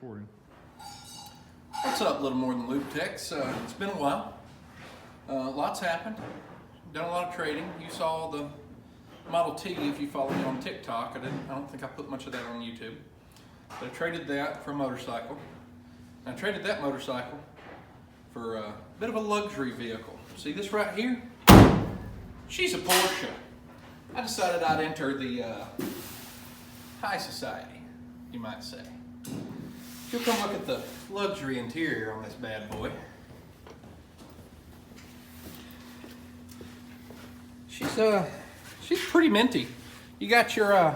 recording. What's up, Little More Than Lube Techs? It's been a while. Lots happened. Done a lot of trading. You saw the Model T if you follow me on TikTok. I don't think I put much of that on YouTube. But I traded that for a motorcycle. And I traded that motorcycle for a bit of a luxury vehicle. See this right here? She's a Porsche. I decided I'd enter the high society, you might say. If you'll come look at the luxury interior on this bad boy. She's pretty minty. You got your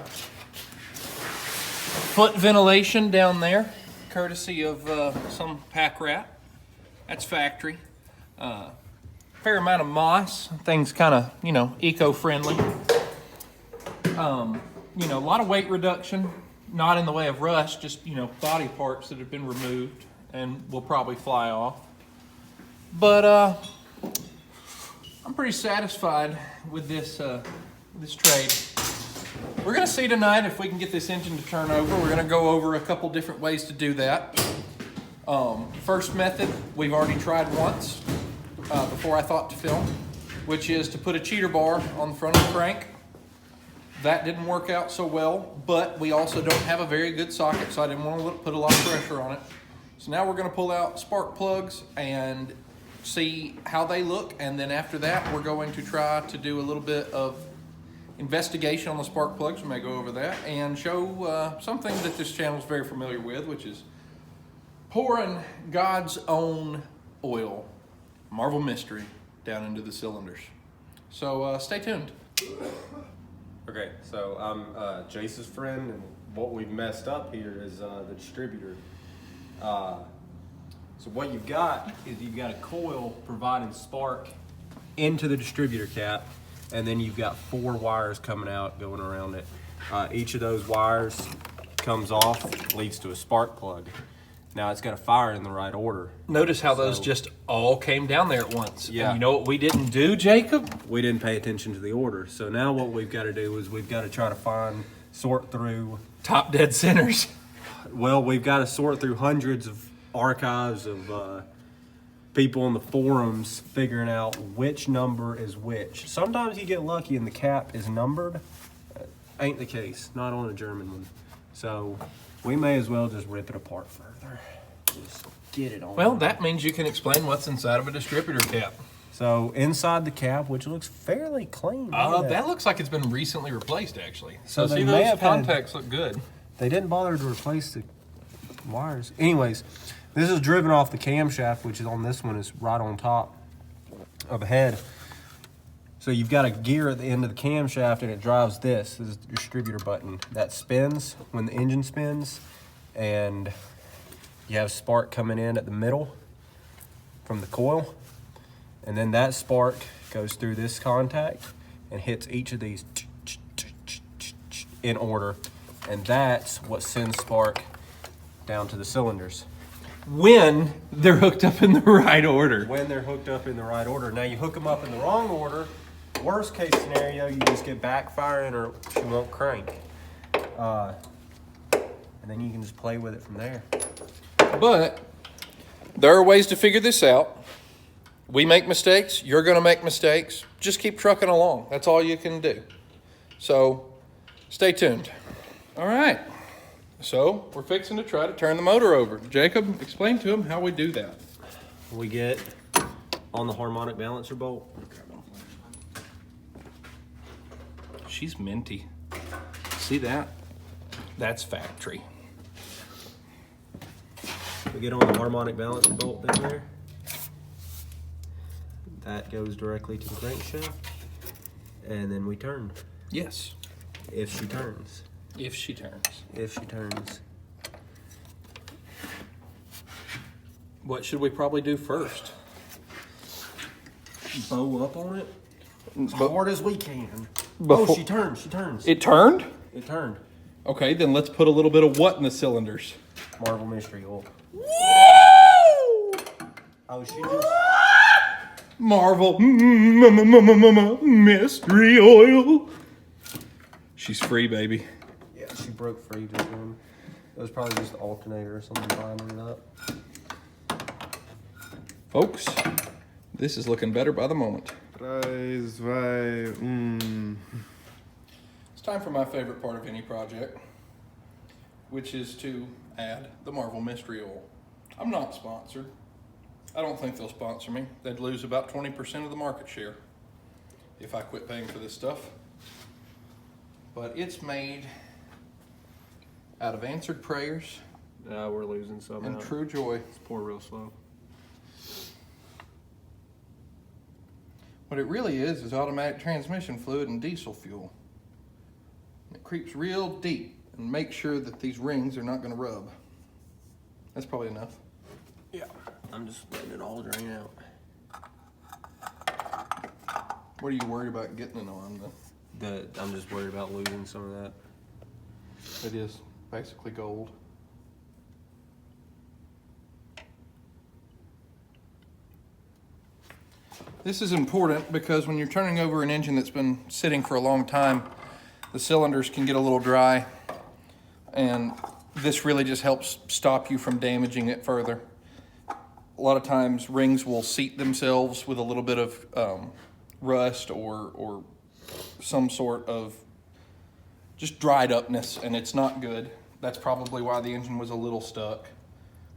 foot ventilation down there, courtesy of some pack rat. That's factory. Fair amount of moss. Things kind of, eco-friendly. A lot of weight reduction. Not in the way of rust, just, body parts that have been removed and will probably fly off. But I'm pretty satisfied with this trade. We're gonna see tonight if we can get this engine to turn over. We're gonna go over a couple different ways to do that. First method, we've already tried once before I thought to film, which is to put a cheater bar on the front of the crank. That didn't work out so well, but we also don't have a very good socket, so I didn't want to put a lot of pressure on it. So now we're going to pull out spark plugs and see how they look, and then after that, we're going to try to do a little bit of investigation on the spark plugs. We may go over that and show something that this channel is very familiar with, which is pouring God's own oil, Marvel Mystery, down into the cylinders. So stay tuned. Okay, so I'm Jace's friend, and what we've messed up here is the distributor. So what you've got is you've got a coil providing spark into the distributor cap, and then you've got 4 wires coming out going around it. Each of those wires comes off, leads to a spark plug. Now it's got to fire in the right order. Notice how those just all came down there at once. Yeah. And you know what we didn't do, Jacob? We didn't pay attention to the order. So now what we've got to do is we've got to try to sort through. Top dead centers. Well, we've got to sort through hundreds of archives of people in the forums figuring out which number is which. Sometimes you get lucky and the cap is numbered. Ain't the case, not on a German one. So we may as well just rip it apart further. Just get it on. Well, that means you can explain what's inside of a distributor cap. So inside the cap, which looks fairly clean. That looks like it's been recently replaced, actually. So see, they may those have contacts look good. They didn't bother to replace the wires. Anyways, this is driven off the camshaft, which is on this one, is right on top of the head. So you've got a gear at the end of the camshaft, and it drives this. This is the distributor button. That spins when the engine spins, and you have spark coming in at the middle from the coil. And then that spark goes through this contact and hits each of these in order. And that's what sends spark down to the cylinders. When they're hooked up in the right order. When they're hooked up in the right order. Now you hook them up in the wrong order, worst case scenario, you just get backfiring or she won't crank. And then you can just play with it from there. But there are ways to figure this out. We make mistakes. You're going to make mistakes. Just keep trucking along. That's all you can do. So stay tuned. All right. So we're fixing to try to turn the motor over. Jacob, explain to him how we do that. We get on the harmonic balancer bolt. She's minty. See that? That's factory. We get on the harmonic balancer bolt in there. That goes directly to the crankshaft. And then we turn. Yes. If she turns. If she turns. If she turns. What should we probably do first? Bow up on it as hard as we can. Before- Oh, she turns. She turns. It turned? It turned. Okay, then let's put a little bit of what in the cylinders? Marvel Mystery oil. Woo! Oh, she just. Marvel Mystery Oil. She's free, baby. Yeah, she broke free just then. It was probably just the alternator or something lining it up. Folks, this is looking better by the moment. 3, 2, It's time for my favorite part of any project, which is to add the Marvel Mystery Oil. I'm not sponsored. I don't think they'll sponsor me. They'd lose about 20% of the market share if I quit paying for this stuff. But it's made out of answered prayers Yeah, we're losing some and out. true joy. It's pour real slow. What it really is automatic transmission fluid and diesel fuel. It creeps real deep and makes sure that these rings are not going to rub. That's probably enough. Yeah. I'm just letting it all drain out. What are you worried about getting it on? I'm just worried about losing some of that. It is basically gold. This is important because when you're turning over an engine that's been sitting for a long time, the cylinders can get a little dry, and this really just helps stop you from damaging it further. A lot of times rings will seat themselves with a little bit of rust or some sort of just dried upness, and it's not good. That's probably why the engine was a little stuck.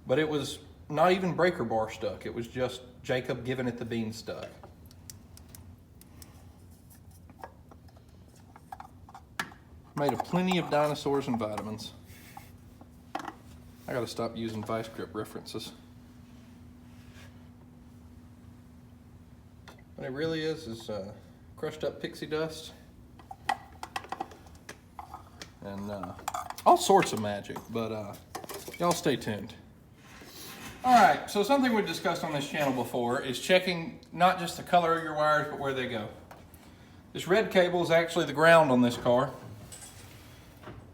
But it was not even breaker bar stuck. It was just Jacob giving it the bean stuck. Made of plenty of dinosaurs and vitamins. I gotta stop using vice grip references. What it really is crushed up pixie dust and all sorts of magic, but y'all stay tuned. All right, so something we've discussed on this channel before is checking not just the color of your wires, but where they go. This red cable is actually the ground on this car,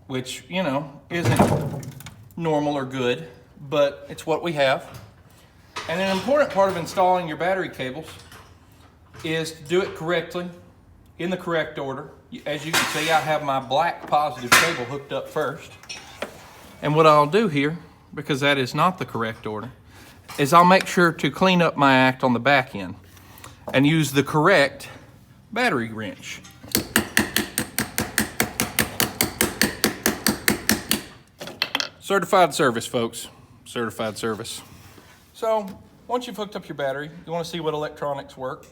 which, you know, isn't normal or good, but it's what we have. And an important part of installing your battery cables is to do it correctly, in the correct order. As you can see, I have my black positive cable hooked up first. And what I'll do here, because that is not the correct order, is I'll make sure to clean up my act on the back end and use the correct battery wrench. Certified service, folks. Certified service. So, once you've hooked up your battery, you want to see what electronics work.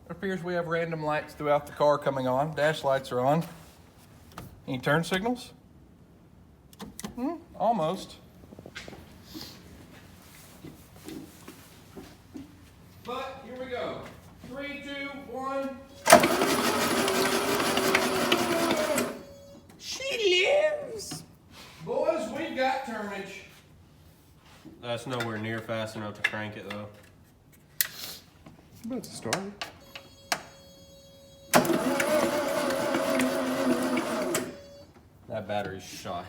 It appears we have random lights throughout the car coming on. Dash lights are on. Any turn signals? Almost. But here we go. 3, 2, 1. She lives! Boys, we've got turnage. That's nowhere near fast enough to crank it though. About to start. That battery's shot.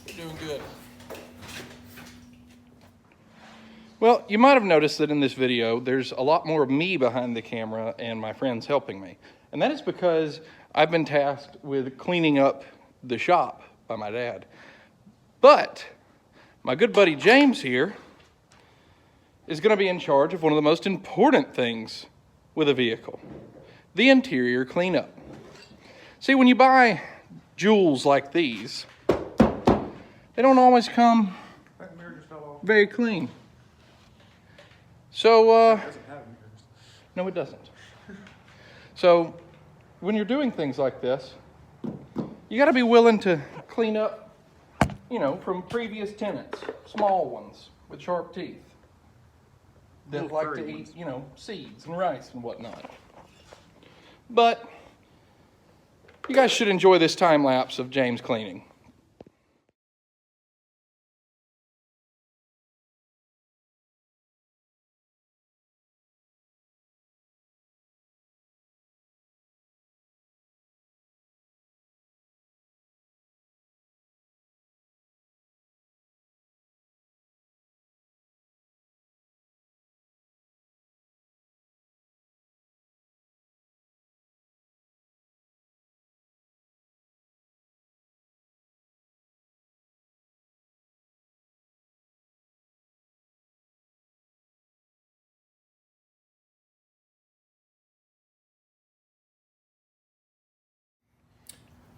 You're doing good. Well, you might have noticed that in this video, there's a lot more of me behind the camera and my friends helping me. And that is because I've been tasked with cleaning up the shop by my dad. But my good buddy James here is going to be in charge of one of the most important things with a vehicle, the interior cleanup. See, when you buy jewels like these, they don't always come very clean. So, no, it doesn't. So, when you're doing things like this, you got to be willing to clean up, you know, from previous tenants, small ones with sharp teeth that Little like furry to eat, ones. you know, seeds and rice and whatnot. But you guys should enjoy this time lapse of James cleaning.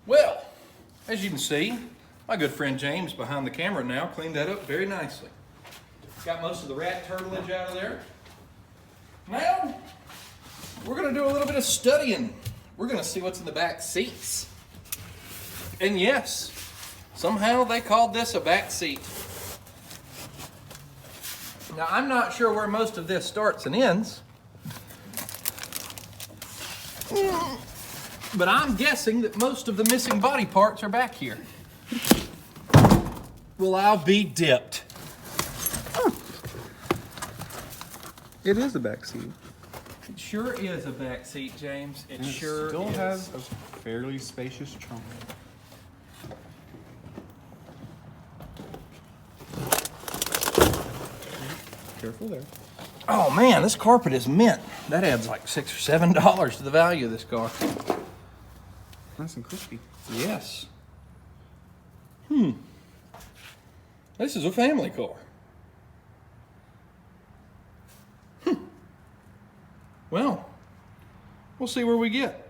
Well, as you can see, my good friend James behind the camera now cleaned that up very nicely. Got most of the rat turtlage out of there. Now, we're gonna do a little bit of studying. We're gonna see what's in the back seats. And yes, somehow they called this a back seat. Now, I'm not sure where most of this starts and ends, but I'm guessing that most of the missing body parts are back here. Well, I'll be dipped. It is a back seat. It sure is a back seat, James. It And sure it still is. has a fairly spacious trunk. Careful there. Oh man, this carpet is mint. That adds like $6 or $7 to the value of this car. Nice and crispy. Yes. This is a family car. Well, we'll see where we get.